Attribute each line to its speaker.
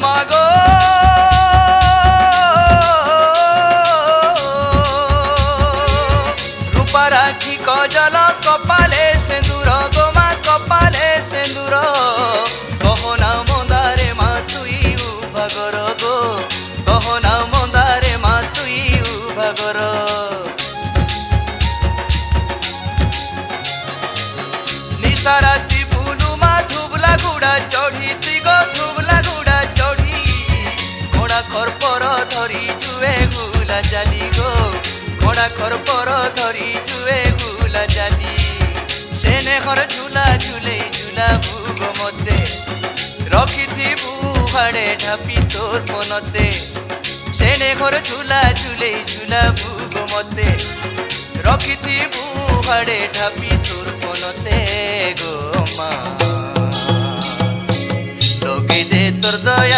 Speaker 1: মাগো রূপা রাখি কজল কপালে সিঁদুর গো মা কপালে সিঁদুর গহনা মন্দারে মা তুই উভাগর গো গহনা মন্দারে মা তুই উভাগর নিশারাতি বুলু মা ধুবলা গুড়া চড়ি তুই গো ধুবলা গুড়া চড়ি ঘোড়া খরপর ধরি জুয়ে গুলা জালি গো ঘোড়া খরপর ধরি জুয়ে গুলা জালি সেনে ঘর ঝুলা ঝুলে ঝুলা ভুগ মতে রখিথিবু ভাড়ে ঢাপি তোর মনতে সেনে ঘর ঝুলা ঝুলে ঝুলা ভুগ মতে রখিথিবু ভাড়ে ঢাপি তোর মনতে গো মা লগে দে তোর দয়া